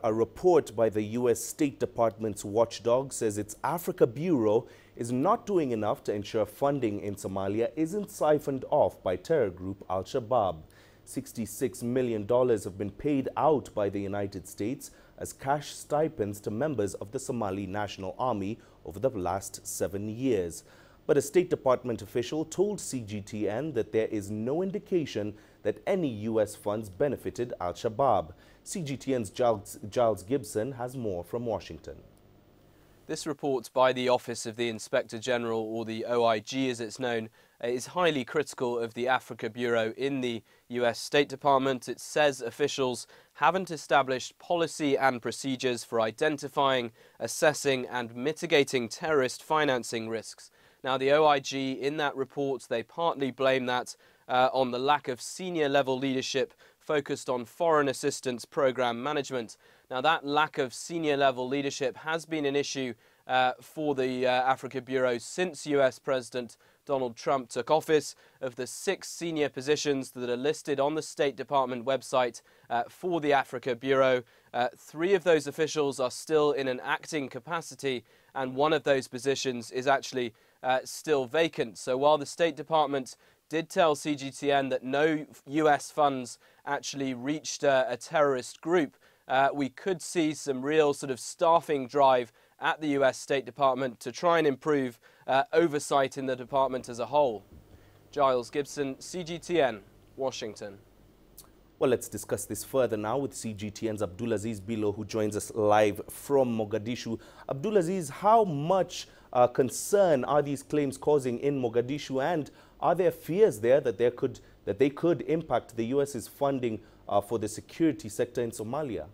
A report by the U.S. State Department's watchdog says its Africa Bureau is not doing enough to ensure funding in Somalia isn't siphoned off by terror group al-Shabaab. $66 million have been paid out by the United States as cash stipends to members of the Somali National Army over the last 7 years. But a State Department official told CGTN that there is no indication that any U.S. funds benefited al-Shabaab. CGTN's Giles Gibson has more from Washington. This report by the Office of the Inspector General, or the OIG as it's known, is highly critical of the Africa Bureau in the US State Department. It says officials haven't established policy and procedures for identifying, assessing and mitigating terrorist financing risks. Now, the OIG, in that report, they partly blame that on the lack of senior level leadership focused on foreign assistance program management. Now, that lack of senior level leadership has been an issue for the Africa Bureau since US President Donald Trump took office. Of the 6 senior positions that are listed on the State Department website for the Africa Bureau, 3 of those officials are still in an acting capacity, and one of those positions is actually still vacant. So while the State Department did tell CGTN that no US funds actually reached a terrorist group, we could see some real sort of staffing drive at the US State Department to try and improve oversight in the department as a whole. Giles Gibson, CGTN, Washington. Well, let's discuss this further now with CGTN's Abdulaziz Bilo, who joins us live from Mogadishu. Abdulaziz, how much concern are these claims causing in Mogadishu, and are there fears there that they could impact the US's funding for the security sector in Somalia?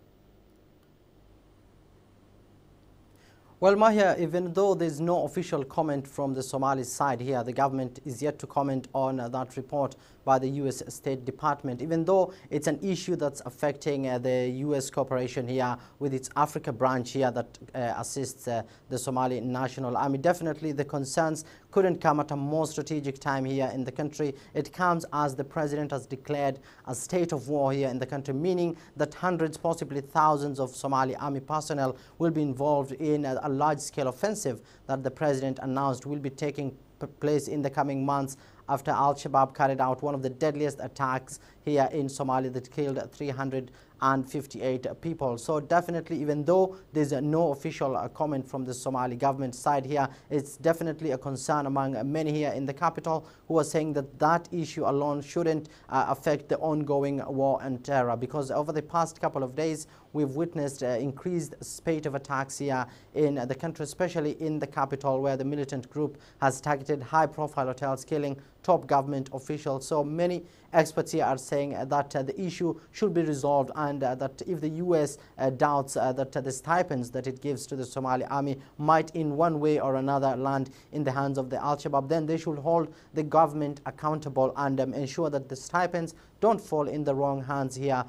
Well, Mahia, even though there's no official comment from the Somali side here, the government is yet to comment on that report by the U.S. State Department, even though it's an issue that's affecting the U.S. cooperation here with its Africa branch here that assists the Somali National Army. Definitely the concerns couldn't come at a more strategic time here in the country. It comes as the president has declared a state of war here in the country, meaning that hundreds, possibly thousands of Somali army personnel will be involved in a large-scale offensive that the president announced will be taking place in the coming months after al-Shabaab carried out one of the deadliest attacks here in Somalia that killed 358 people. So definitely, even though there's no official comment from the Somali government side here, it's definitely a concern among many here in the capital who are saying that that issue alone shouldn't affect the ongoing war and terror, because over the past couple of days we've witnessed increased spate of attacks here in the country, especially in the capital, where the militant group has targeted high-profile hotels, killing top government officials. So many experts here are saying that the issue should be resolved, and that if the U.S. doubts that the stipends that it gives to the Somali army might in one way or another land in the hands of the al-Shabaab, then they should hold the government accountable and ensure that the stipends don't fall in the wrong hands here.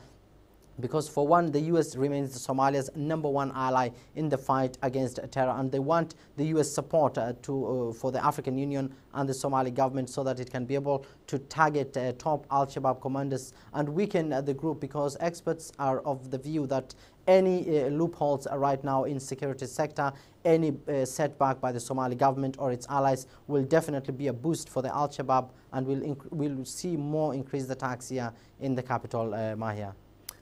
Because for one, the U.S. remains Somalia's #1 ally in the fight against terror, and they want the U.S. support for the African Union and the Somali government so that it can be able to target top al-Shabaab commanders and weaken the group, because experts are of the view that any loopholes right now in security sector, any setback by the Somali government or its allies will definitely be a boost for the al-Shabaab, and we'll see more increased attacks here in the capital, Mahia.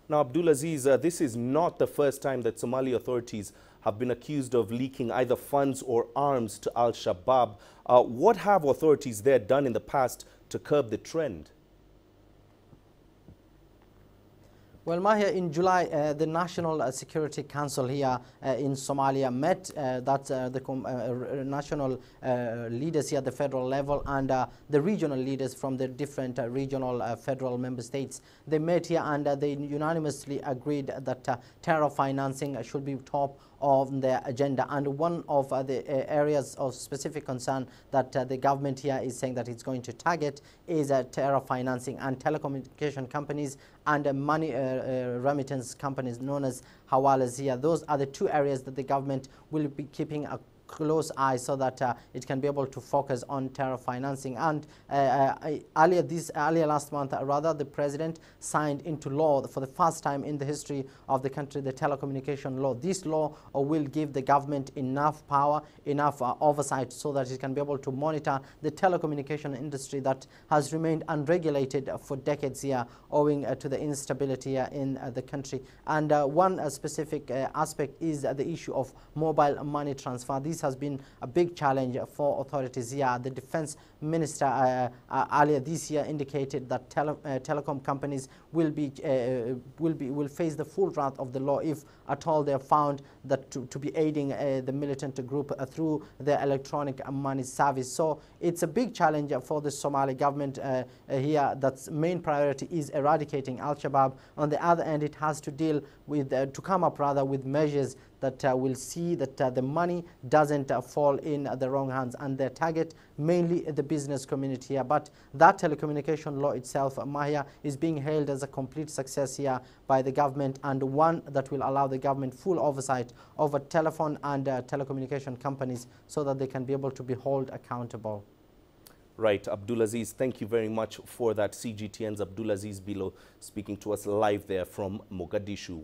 Now, Abdulaziz, this is not the first time that Somali authorities have been accused of leaking either funds or arms to al-Shabaab. What have authorities there done in the past to curb the trend? Well, Mahia, in July, the National Security Council here in Somalia met the national leaders here at the federal level and the regional leaders from the different regional federal member states. They met here and they unanimously agreed that terror financing should be top of the agenda, and one of the areas of specific concern that the government here is saying that it's going to target is terror financing and telecommunication companies and money remittance companies known as hawalas here. Those are the 2 areas that the government will be keeping a close eye so that it can be able to focus on terror financing. And earlier last month, the president signed into law for the first time in the history of the country the telecommunication law. This law will give the government enough power, enough oversight so that it can be able to monitor the telecommunication industry that has remained unregulated for decades here, owing to the instability in the country. And one specific aspect is the issue of mobile money transfer. This has been a big challenge for authorities here. The defense minister earlier this year indicated that telecom companies will face the full wrath of the law if at all they are found that to be aiding the militant group through the electronic money service. So it's a big challenge for the Somali government here. That's main priority is eradicating al-Shabaab. On the other end, it has to deal with to come up with measures that will see that the money doesn't fall in the wrong hands, and they target mainly the business community here. But that telecommunication law itself, Mahia, is being hailed as a complete success here by the government, and one that will allow the government full oversight over telephone and telecommunication companies so that they can be able to be held accountable. Right, Abdulaziz, thank you very much for that. CGTN's Abdulaziz Bilo speaking to us live there from Mogadishu.